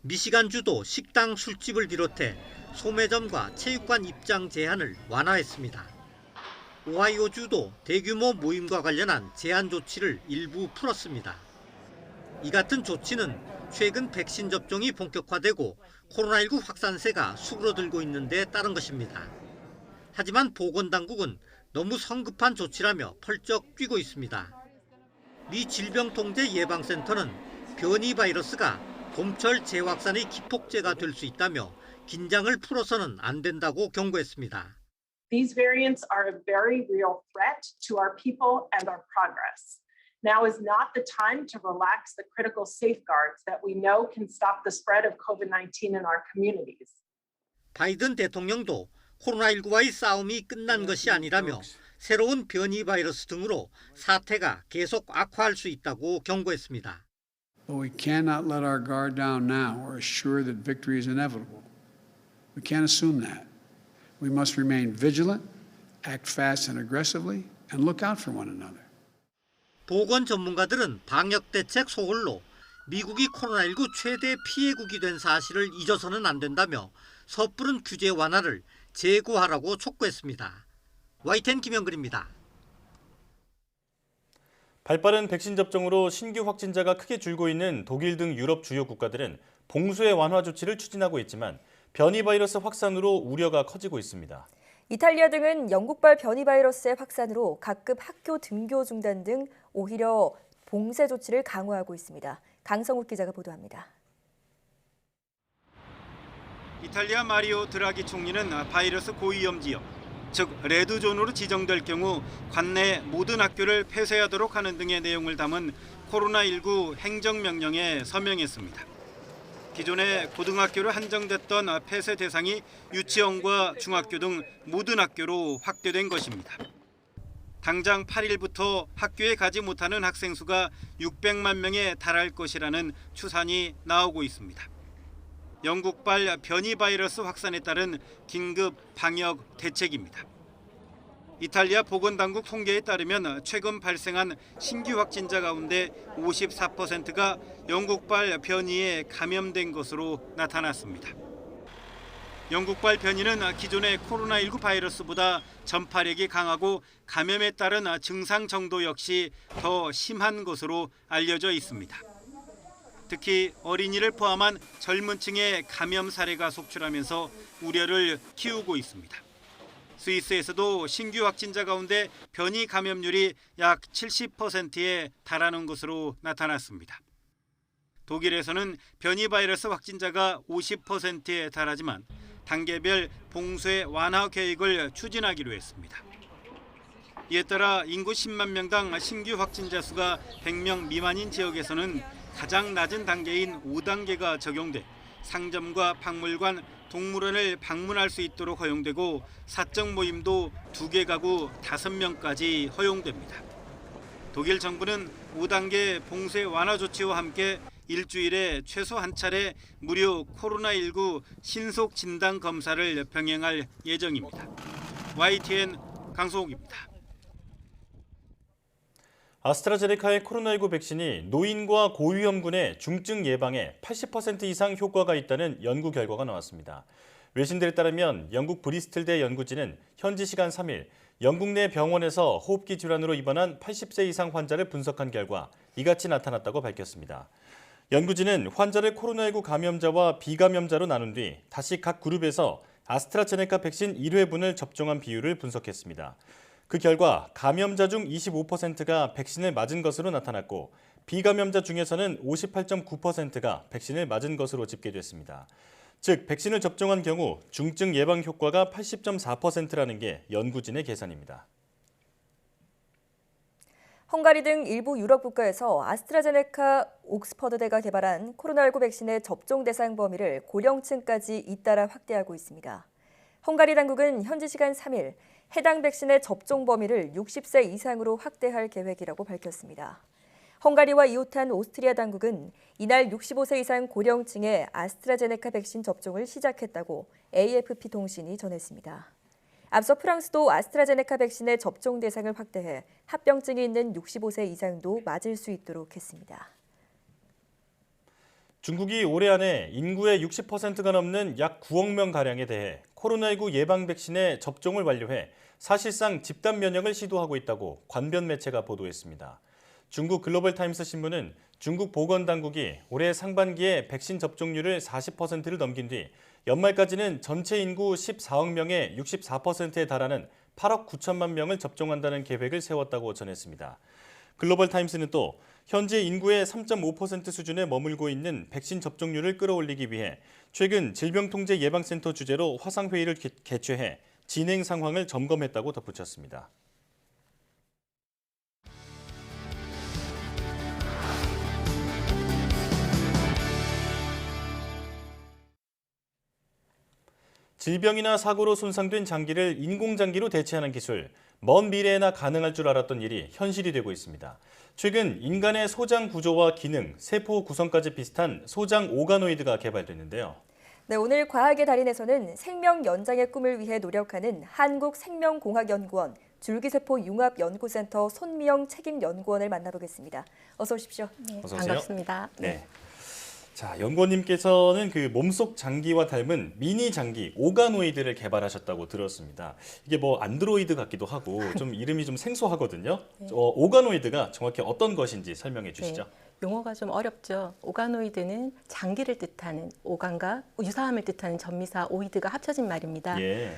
미시간주도 식당, 술집을 비롯해 소매점과 체육관 입장 제한을 완화했습니다. 오하이오주도 대규모 모임과 관련한 제한 조치를 일부 풀었습니다. 이 같은 조치는 최근 백신 접종이 본격화되고 코로나19 확산세가 수그러들고 있는 데 따른 것입니다. 하지만 보건당국은 너무 성급한 조치라며 펄쩍 뛰고 있습니다. 미 질병통제예방센터는 변이 바이러스가 봄철 재확산의 기폭제가 될 수 있다며 긴장을 풀어서는 안 된다고 경고했습니다. These variants are a very real threat to our people and our progress. Now is not the time to relax the critical safeguards that we know can stop the spread of COVID-19 in our communities. 바이든 대통령도 코로나19와의 싸움이 끝난 것이 아니라며 새로운 변이 바이러스 등으로 사태가 계속 악화할 수 있다고 경고했습니다. But we cannot let our guard down now or assure that victory is inevitable. We can't assume that. We must remain vigilant, act fast and aggressively, and look out for one another. 보건 전문가들은 방역 대책 소홀로 미국이 코로나19 최대 피해국이 된 사실을 잊어서는 안 된다며 섣부른 규제 완화를 재고하라고 촉구했습니다. YTN 김영근입니다. 발빠른 백신 접종으로 신규 확진자가 크게 줄고 있는 독일 등 유럽 주요 국가들은 봉쇄 완화 조치를 추진하고 있지만 변이 바이러스 확산으로 우려가 커지고 있습니다. 이탈리아 등은 영국발 변이 바이러스의 확산으로 각급 학교 등교 중단 등 오히려 봉쇄 조치를 강화하고 있습니다. 강성욱 기자가 보도합니다. 이탈리아 마리오 드라기 총리는 바이러스 고위험 지역, 즉 레드존으로 지정될 경우 관내 모든 학교를 폐쇄하도록 하는 등의 내용을 담은 코로나19 행정명령에 서명했습니다. 기존에 고등학교로 한정됐던 폐쇄 대상이 유치원과 중학교 등 모든 학교로 확대된 것입니다. 당장 8일부터 학교에 가지 못하는 학생 수가 600만 명에 달할 것이라는 추산이 나오고 있습니다. 영국발 변이 바이러스 확산에 따른 긴급 방역 대책입니다. 이탈리아 보건당국 통계에 따르면 최근 발생한 신규 확진자 가운데 54%가 영국발 변이에 감염된 것으로 나타났습니다. 영국발 변이는 기존의 코로나19 바이러스보다 전파력이 강하고 감염에 따른 증상 정도 역시 더 심한 것으로 알려져 있습니다. 특히 어린이를 포함한 젊은 층의 감염 사례가 속출하면서 우려를 키우고 있습니다. 스위스에서도 신규 확진자 가운데 변이 감염률이 약 70%에 달하는 것으로 나타났습니다. 독일에서는 변이 바이러스 확진자가 50%에 달하지만 단계별 봉쇄 완화 계획을 추진하기로 했습니다. 이에 따라 인구 10만 명당 신규 확진자 수가 100명 미만인 지역에서는 가장 낮은 단계인 5단계가 적용돼 상점과 박물관, 동물원을 방문할 수 있도록 허용되고 사적 모임도 2개 가구 5명까지 허용됩니다. 독일 정부는 5단계 봉쇄 완화 조치와 함께 일주일에 최소 한 차례 무료 코로나19 신속 진단 검사를 병행할 예정입니다. YTN 강소옥입니다. 아스트라제네카의 코로나19 백신이 노인과 고위험군의 중증 예방에 80% 이상 효과가 있다는 연구 결과가 나왔습니다. 외신들에 따르면 영국 브리스틀대 연구진은 현지 시간 3일 영국 내 병원에서 호흡기 질환으로 입원한 80세 이상 환자를 분석한 결과 이같이 나타났다고 밝혔습니다. 연구진은 환자를 코로나19 감염자와 비감염자로 나눈 뒤 다시 각 그룹에서 아스트라제네카 백신 1회분을 접종한 비율을 분석했습니다. 그 결과 감염자 중 25%가 백신을 맞은 것으로 나타났고 비감염자 중에서는 58.9%가 백신을 맞은 것으로 집계됐습니다. 즉 백신을 접종한 경우 중증 예방 효과가 80.4%라는 게 연구진의 계산입니다. 헝가리 등 일부 유럽 국가에서 아스트라제네카 옥스퍼드대가 개발한 코로나19 백신의 접종 대상 범위를 고령층까지 잇따라 확대하고 있습니다. 헝가리 당국은 현지 시간 3일 해당 백신의 접종 범위를 60세 이상으로 확대할 계획이라고 밝혔습니다. 헝가리와 이웃한 오스트리아 당국은 이날 65세 이상 고령층의 아스트라제네카 백신 접종을 시작했다고 AFP 통신이 전했습니다. 앞서 프랑스도 아스트라제네카 백신의 접종 대상을 확대해 합병증이 있는 65세 이상도 맞을 수 있도록 했습니다. 중국이 올해 안에 인구의 60%가 넘는 약 9억 명가량에 대해 코로나19 예방 백신의 접종을 완료해 사실상 집단 면역을 시도하고 있다고 관변 매체가 보도했습니다. 중국 글로벌 타임스 신문은 중국 보건당국이 올해 상반기에 백신 접종률을 40%를 넘긴 뒤 연말까지는 전체 인구 14억 명의 64%에 달하는 8억 9천만 명을 접종한다는 계획을 세웠다고 전했습니다. 글로벌 타임스는 또 현재 인구의 3.5% 수준에 머물고 있는 백신 접종률을 끌어올리기 위해 최근 질병통제예방센터 주재로 화상회의를 개최해 진행 상황을 점검했다고 덧붙였습니다. 질병이나 사고로 손상된 장기를 인공장기로 대체하는 기술, 먼 미래에나 가능할 줄 알았던 일이 현실이 되고 있습니다. 최근 인간의 소장 구조와 기능, 세포 구성까지 비슷한 소장 오가노이드가 개발됐는데요. 네, 오늘 과학의 달인에서는 생명 연장의 꿈을 위해 노력하는 한국생명공학연구원 줄기세포 융합연구센터 손미영 책임연구원을 만나보겠습니다. 어서 오십시오. 네, 어서 오세요. 반갑습니다. 네. 자, 연구원님께서는 그 몸속 장기와 닮은 미니 장기 오가노이드를 개발하셨다고 들었습니다. 이게 뭐 안드로이드 같기도 하고 좀 이름이 좀 생소하거든요. 오가노이드가 정확히 어떤 것인지 설명해 주시죠. 용어가 좀 어렵죠. 오가노이드는 장기를 뜻하는 오간과 유사함을 뜻하는 전미사 오이드가 합쳐진 말입니다. 예.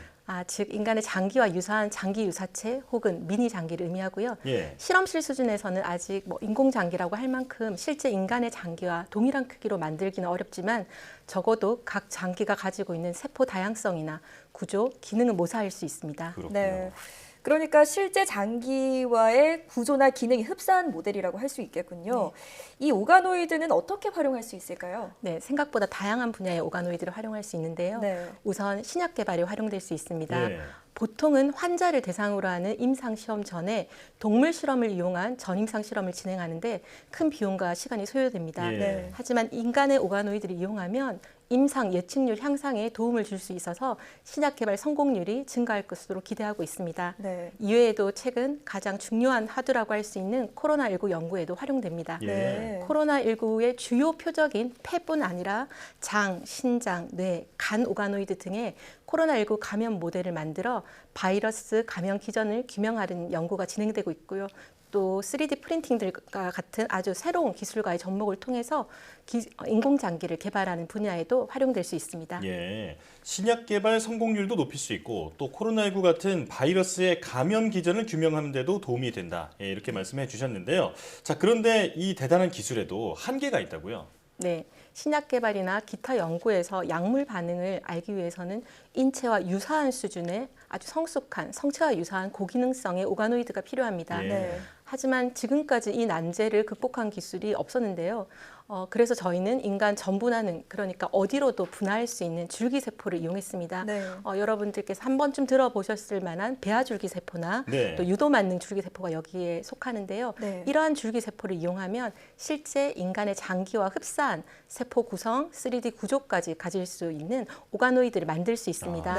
즉 인간의 장기와 유사한 장기 유사체 혹은 미니 장기를 의미하고요. 예. 실험실 수준에서는 아직 인공 장기라고 할 만큼 실제 인간의 장기와 동일한 크기로 만들기는 어렵지만 적어도 각 장기가 가지고 있는 세포 다양성이나 구조, 기능은 모사할 수 있습니다. 그렇군요. 네. 그러니까 실제 장기와의 구조나 기능이 흡사한 모델이라고 할 수 있겠군요. 이 오가노이드는 어떻게 활용할 수 있을까요? 네, 생각보다 다양한 분야의 오가노이드를 활용할 수 있는데요. 우선 신약 개발에 활용될 수 있습니다. 보통은 환자를 대상으로 하는 임상 시험 전에 동물 실험을 이용한 전임상 실험을 진행하는데 큰 비용과 시간이 소요됩니다. 하지만 인간의 오가노이드를 이용하면 임상 예측률 향상에 도움을 줄 수 있어서 신약 개발 성공률이 증가할 것으로 기대하고 있습니다. 이외에도 최근 가장 중요한 화두라고 할 수 있는 코로나19 연구에도 활용됩니다. 코로나19의 주요 표적인 폐뿐 아니라 장, 신장, 뇌, 간 오가노이드 등의 코로나19 감염 모델을 만들어 바이러스 감염 기전을 규명하는 연구가 진행되고 있고요. 또 3D 프린팅들과 같은 아주 새로운 기술과의 접목을 통해서 인공장기를 개발하는 분야에도 활용될 수 있습니다. 예, 신약 개발 성공률도 높일 수 있고 또 코로나19 같은 바이러스의 감염 기전을 규명하는 데도 도움이 된다. 예, 이렇게 말씀해 주셨는데요. 자, 그런데 이 대단한 기술에도 한계가 있다고요? 네. 신약 개발이나 기타 연구에서 약물 반응을 알기 위해서는 인체와 유사한 수준의 아주 성숙한, 성체와 유사한 고기능성의 오가노이드가 필요합니다. 하지만 지금까지 이 난제를 극복한 기술이 없었는데요. 그래서 저희는 인간 전분화능, 그러니까 어디로도 분화할 수 있는 줄기세포를 이용했습니다. 여러분들께서 한 번쯤 들어보셨을 만한 배아줄기세포나 또 유도만능 줄기세포가 여기에 속하는데요. 이러한 줄기세포를 이용하면 실제 인간의 장기와 흡사한 세포 구성, 3D 구조까지 가질 수 있는 오가노이드를 만들 수 있습니다.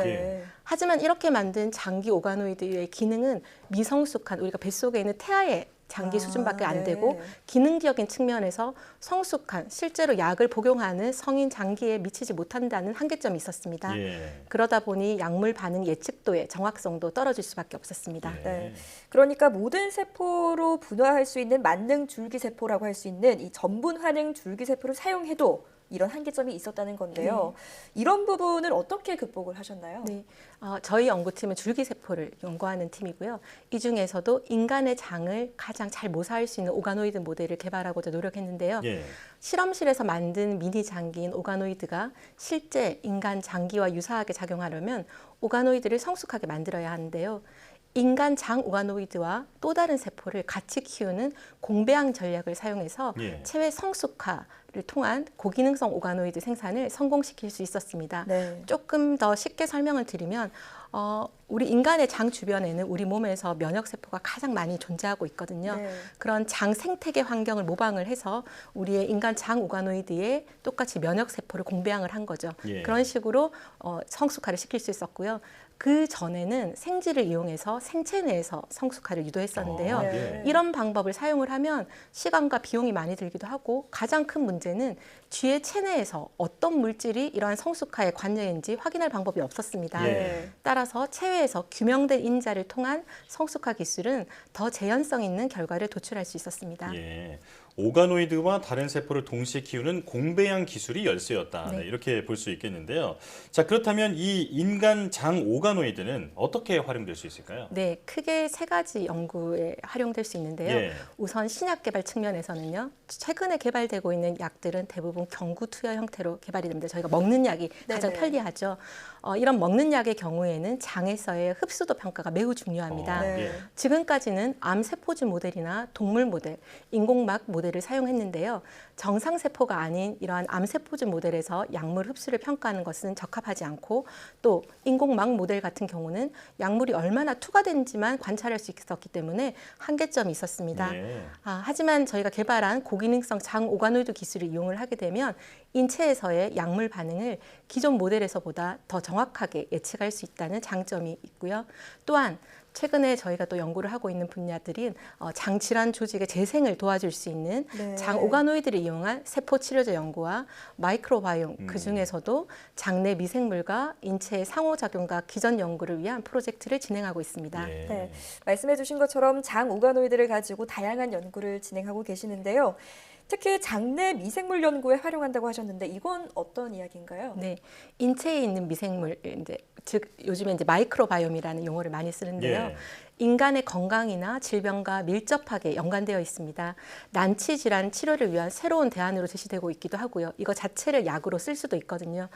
하지만 이렇게 만든 장기 오가노이드의 기능은 미성숙한 우리가 뱃속에 있는 태아의 장기 수준밖에 안 되고 기능적인 측면에서 성숙한 실제로 약을 복용하는 성인 장기에 미치지 못한다는 한계점이 있었습니다. 그러다 보니 약물 반응 예측도의 정확성도 떨어질 수밖에 없었습니다. 그러니까 모든 세포로 분화할 수 있는 만능 줄기세포라고 할 수 있는 이 전분환능 줄기세포를 사용해도 이런 한계점이 있었다는 건데요. 이런 부분을 어떻게 극복을 하셨나요? 저희 연구팀은 줄기세포를 연구하는 팀이고요. 이 중에서도 인간의 장을 가장 잘 모사할 수 있는 오가노이드 모델을 개발하고자 노력했는데요. 실험실에서 만든 미니 장기인 오가노이드가 실제 인간 장기와 유사하게 작용하려면 오가노이드를 성숙하게 만들어야 하는데요. 인간 장 오가노이드와 또 다른 세포를 같이 키우는 공배양 전략을 사용해서 체외 성숙화를 통한 고기능성 오가노이드 생산을 성공시킬 수 있었습니다. 조금 더 쉽게 설명을 드리면 우리 인간의 장 주변에는 우리 몸에서 면역세포가 가장 많이 존재하고 있거든요. 그런 장 생태계 환경을 모방을 해서 우리의 인간 장 오가노이드에 똑같이 면역세포를 공배양을 한 거죠. 그런 식으로 성숙화를 시킬 수 있었고요. 그 전에는 생쥐를 이용해서 생체 내에서 성숙화를 유도했었는데요. 이런 방법을 사용을 하면 시간과 비용이 많이 들기도 하고 가장 큰 문제는 쥐의 체내에서 어떤 물질이 이러한 성숙화에 관여했는지 확인할 방법이 없었습니다. 따라서 체외에서 규명된 인자를 통한 성숙화 기술은 더 재현성 있는 결과를 도출할 수 있었습니다. 오가노이드와 다른 세포를 동시에 키우는 공배양 기술이 열쇠였다. 이렇게 볼 수 있겠는데요. 자, 그렇다면 이 인간 장 오가노이드는 어떻게 활용될 수 있을까요? 크게 세 가지 연구에 활용될 수 있는데요. 우선 신약 개발 측면에서는요. 최근에 개발되고 있는 약들은 대부분 경구 투여 형태로 개발이 됩니다. 저희가 먹는 약이 가장 편리하죠. 이런 먹는 약의 경우에는 장에서의 흡수도 평가가 매우 중요합니다. 지금까지는 암세포주 모델이나 동물 모델, 인공막 모델을 사용했는데요. 정상세포가 아닌 이러한 암세포주 모델에서 약물 흡수를 평가하는 것은 적합하지 않고 또 인공막 모델 같은 경우는 약물이 얼마나 투과된지만 관찰할 수 있었기 때문에 한계점이 있었습니다. 하지만 저희가 개발한 고기능성 장 오가노이드 기술을 이용을 하게 되면 인체에서의 약물 반응을 기존 모델에서보다 더 정확하게 예측할 수 있다는 장점이 있고요. 또한 최근에 저희가 또 연구를 하고 있는 분야들인 장질환 조직의 재생을 도와줄 수 있는 네. 장 오가노이드를 이용한 세포 치료제 연구와 마이크로바이옴 그 중에서도 장내 미생물과 인체의 상호작용과 기전 연구를 위한 프로젝트를 진행하고 있습니다. 네, 말씀해주신 것처럼 장 오가노이드를 가지고 다양한 연구를 진행하고 계시는데요. 특히 장내 미생물 연구에 활용한다고 하셨는데 이건 어떤 이야기인가요? 네, 인체에 있는 미생물, 즉 요즘에 마이크로바이옴이라는 용어를 많이 쓰는데요. 예. 인간의 건강이나 질병과 밀접하게 연관되어 있습니다. 난치 질환 치료를 위한 새로운 대안으로 제시되고 있기도 하고요. 이거 자체를 약으로 쓸 수도 있거든요.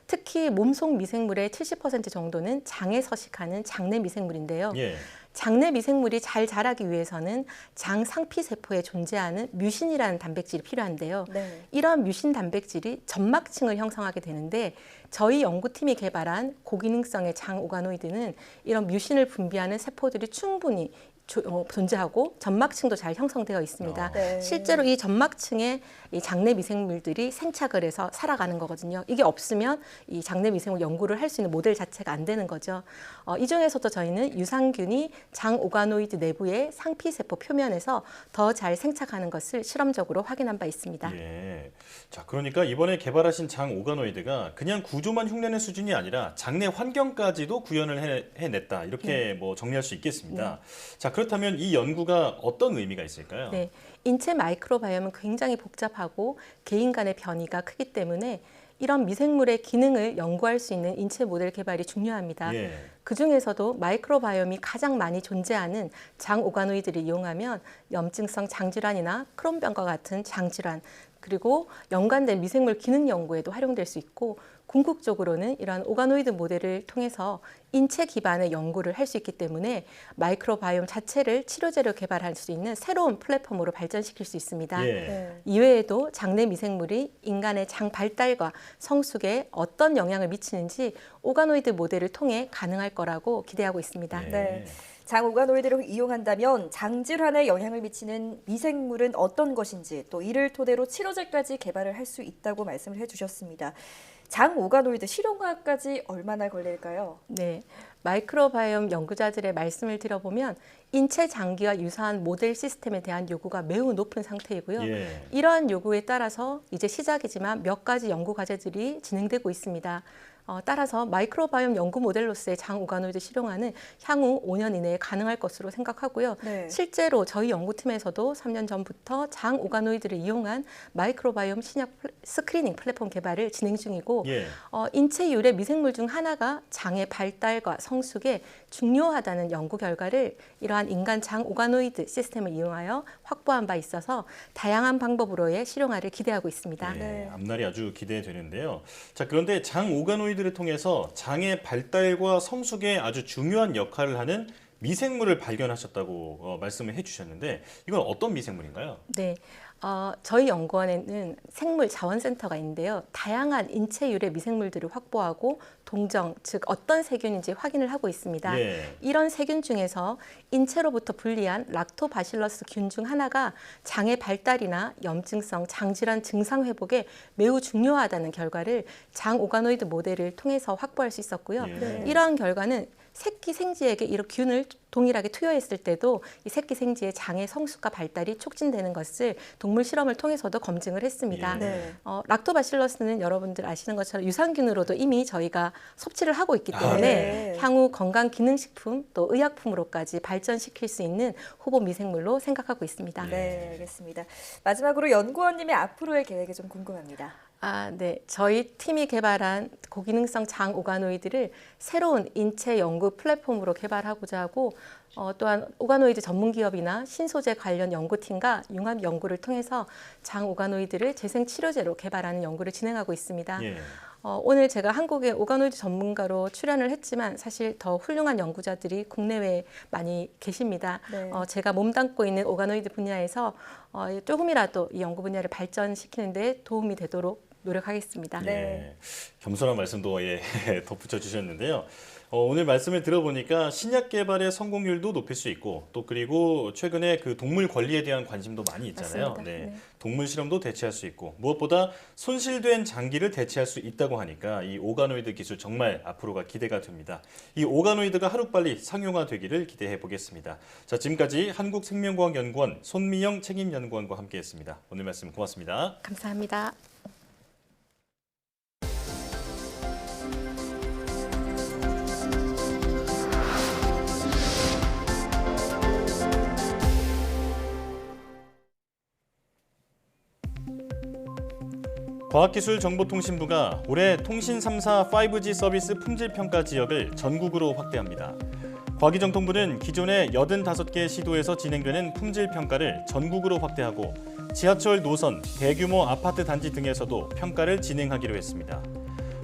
특히 몸속 미생물의 70% 정도는 장에 서식하는 장내 미생물인데요. 예. 장내 미생물이 잘 자라기 위해서는 장 상피 세포에 존재하는 뮤신이라는 단백질이 필요한데요. 네. 이런 뮤신 단백질이 점막층을 형성하게 되는데 저희 연구팀이 개발한 고기능성의 장 오가노이드는 이런 뮤신을 분비하는 세포들이 충분히 존재하고 점막층도 잘 형성되어 있습니다. 네. 실제로 이 점막층에 이 장내 미생물들이 생착을 해서 살아가는 거거든요. 이게 없으면 이 장내 미생물 연구를 할 수 있는 모델 자체가 안 되는 거죠. 이 중에서도 저희는 유산균이 장 오가노이드 내부의 상피세포 표면에서 더 잘 생착하는 것을 실험적으로 확인한 바 있습니다. 예. 자, 그러니까 이번에 개발하신 장 오가노이드가 그냥 구조만 흉내낸 수준이 아니라 장내 환경까지도 구현을 해냈다. 이렇게 뭐 정리할 수 있겠습니다. 자, 그렇다면 이 연구가 어떤 의미가 있을까요? 네, 인체 마이크로바이옴은 굉장히 복잡하고 개인 간의 변이가 크기 때문에 이런 미생물의 기능을 연구할 수 있는 인체 모델 개발이 중요합니다. 예. 그중에서도 마이크로바이옴이 가장 많이 존재하는 장 오가노이드를 이용하면 염증성 장질환이나 크론병과 같은 장질환 그리고 연관된 미생물 기능 연구에도 활용될 수 있고 궁극적으로는 이러한 오가노이드 모델을 통해서 인체 기반의 연구를 할 수 있기 때문에 마이크로바이옴 자체를 치료제로 개발할 수 있는 새로운 플랫폼으로 발전시킬 수 있습니다. 예. 이외에도 장내 미생물이 인간의 장 발달과 성숙에 어떤 영향을 미치는지 오가노이드 모델을 통해 가능할 거라고 기대하고 있습니다. 네. 장 오가노이드를 이용한다면 장질환에 영향을 미치는 미생물은 어떤 것인지 또 이를 토대로 치료제까지 개발을 할 수 있다고 말씀을 해주셨습니다. 장 오가노이드 실용화까지 얼마나 걸릴까요? 네, 마이크로바이옴 연구자들의 말씀을 들어보면 인체 장기와 유사한 모델 시스템에 대한 요구가 매우 높은 상태이고요. 예. 이러한 요구에 따라서 이제 시작이지만 몇 가지 연구 과제들이 진행되고 있습니다. 따라서 마이크로바이옴 연구 모델로서의 장 오가노이드 실용화는 향후 5년 이내에 가능할 것으로 생각하고요. 네. 실제로 저희 연구팀에서도 3년 전부터 장 오가노이드를 이용한 마이크로바이옴 신약 스크리닝 플랫폼 개발을 진행 중이고 예. 인체 유래 미생물 중 하나가 장의 발달과 성숙에 중요하다는 연구 결과를 이러한 인간 장 오가노이드 시스템을 이용하여 확보한 바 있어서 다양한 방법으로의 실용화를 기대하고 있습니다. 네, 앞날이 아주 기대되는데요. 자, 그런데 장 오가노이드를 통해서 장의 발달과 성숙에 아주 중요한 역할을 하는 미생물을 발견하셨다고 말씀을 해주셨는데 이건 어떤 미생물인가요? 네. 저희 연구원에는 생물 자원센터가 있는데요. 다양한 인체 유래 미생물들을 확보하고 동정, 즉 어떤 세균인지 확인을 하고 있습니다. 예. 이런 세균 중에서 인체로부터 분리한 락토바실러스 균 중 하나가 장의 발달이나 염증성 장질환 증상 회복에 매우 중요하다는 결과를 장 오가노이드 모델을 통해서 확보할 수 있었고요. 네. 이러한 결과는 새끼 생쥐에게 이런 균을 동일하게 투여했을 때도 이 새끼 생쥐의 장의 성숙과 발달이 촉진되는 것을 동물 실험을 통해서도 검증을 했습니다. 네. 락토바실러스는 여러분들 아시는 것처럼 유산균으로도 이미 저희가 섭취를 하고 있기 때문에 네. 향후 건강기능식품 또 의약품으로까지 발전시킬 수 있는 후보 미생물로 생각하고 있습니다. 네, 알겠습니다. 마지막으로 연구원님의 앞으로의 계획이 좀 궁금합니다. 네. 저희 팀이 개발한 고기능성 장 오가노이드를 새로운 인체 연구 플랫폼으로 개발하고자 하고 또한 오가노이드 전문기업이나 신소재 관련 연구팀과 융합 연구를 통해서 장 오가노이드를 재생 치료제로 개발하는 연구를 진행하고 있습니다. 예. 오늘 제가 한국의 오가노이드 전문가로 출연을 했지만 사실 더 훌륭한 연구자들이 국내외에 많이 계십니다. 네. 제가 몸담고 있는 오가노이드 분야에서 조금이라도 이 연구 분야를 발전시키는 데 도움이 되도록 노력하겠습니다. 네. 겸손한 말씀도 덧붙여 주셨는데요. 오늘 말씀을 들어보니까 신약 개발의 성공률도 높일 수 있고 또 그리고 최근에 그 동물 권리에 대한 관심도 많이 있잖아요. 맞습니다. 네. 동물 실험도 대체할 수 있고 무엇보다 손실된 장기를 대체할 수 있다고 하니까 이 오가노이드 기술 정말 앞으로가 기대가 됩니다. 이 오가노이드가 하루빨리 상용화되기를 기대해 보겠습니다. 자, 지금까지 한국생명과학연구원 손미영 책임연구원과 함께했습니다. 오늘 말씀 고맙습니다. 감사합니다. 과학기술정보통신부가 올해 통신 3사 5G 서비스 품질평가 지역을 전국으로 확대합니다. 과기정통부는 기존의 85개 시도에서 진행되는 품질평가를 전국으로 확대하고 지하철 노선, 대규모 아파트 단지 등에서도 평가를 진행하기로 했습니다.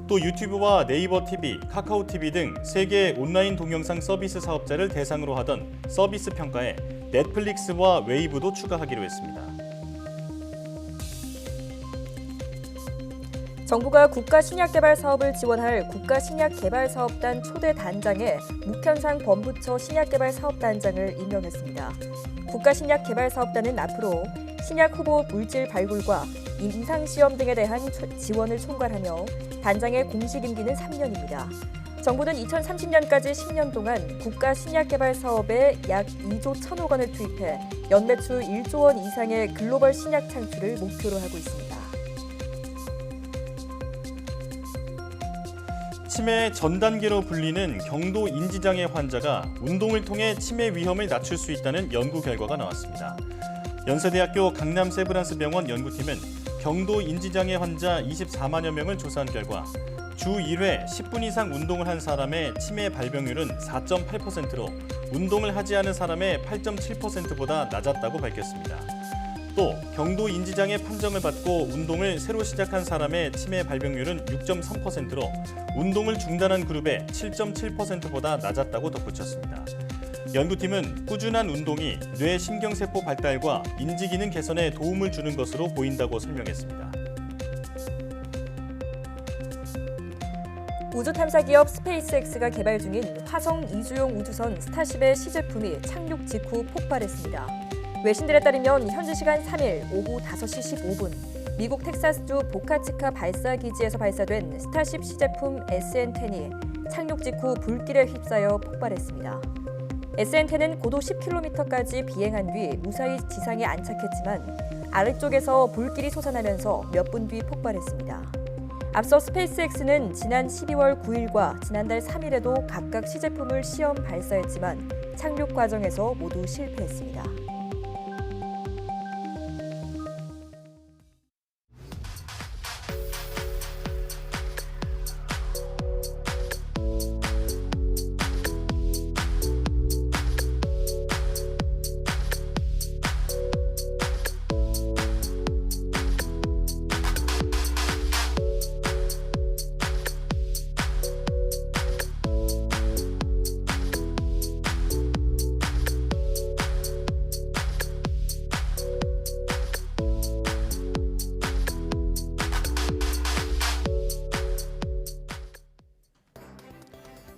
또 유튜브와 네이버 TV, 카카오 TV 등 세계 온라인 동영상 서비스 사업자를 대상으로 하던 서비스 평가에 넷플릭스와 웨이브도 추가하기로 했습니다. 정부가 국가신약개발 사업을 지원할 국가신약개발사업단 초대 단장에 묵현상 범부처 신약개발사업단장을 임명했습니다. 국가신약개발사업단은 앞으로 신약 후보 물질 발굴과 임상시험 등에 대한 지원을 총괄하며 단장의 공식 임기는 3년입니다. 정부는 2030년까지 10년 동안 국가신약개발 사업에 약 2조 1천억 원을 투입해 연매출 1조 원 이상의 글로벌 신약 창출을 목표로 하고 있습니다. 치매 전 단계로 불리는 경도 인지장애 환자가 운동을 통해 치매 위험을 낮출 수 있다는 연구 결과가 나왔습니다. 연세대학교 강남 세브란스 병원 연구팀은 경도 인지장애 환자 24만여 명을 조사한 결과 주 1회 10분 이상 운동을 한 사람의 치매 발병률은 4.8%로 운동을 하지 않은 사람의 8.7%보다 낮았다고 밝혔습니다. 또 경도 인지장애 판정을 받고 운동을 새로 시작한 사람의 치매 발병률은 6.3%로 운동을 중단한 그룹의 7.7%보다 낮았다고 덧붙였습니다. 연구팀은 꾸준한 운동이 뇌 신경세포 발달과 인지기능 개선에 도움을 주는 것으로 보인다고 설명했습니다. 우주탐사기업 스페이스X가 개발 중인 화성 이주용 우주선 스타쉽의 시제품이 착륙 직후 폭발했습니다. 외신들에 따르면 현지 시간 3일 오후 5시 15분 미국 텍사스주 보카치카 발사기지에서 발사된 스타쉽 시제품 SN-10이 착륙 직후 불길에 휩싸여 폭발했습니다. SN-10은 고도 10km까지 비행한 뒤 무사히 지상에 안착했지만 아래쪽에서 불길이 솟아나면서 몇 분 뒤 폭발했습니다. 앞서 스페이스X는 지난 12월 9일과 지난달 3일에도 각각 시제품을 시험 발사했지만 착륙 과정에서 모두 실패했습니다.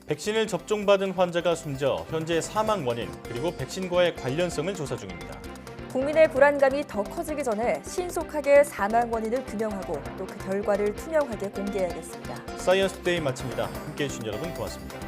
백신을 접종받은 환자가 숨져 현재 사망 원인 그리고 백신과의 관련성을 조사 중입니다. 국민의 불안감이 더 커지기 신속하게 사망 원인을 규명하고 또 그 결과를 투명하게 공개해야겠습니다. 사이언스 투데이 마칩니다. 함께해 주신 여러분 고맙습니다.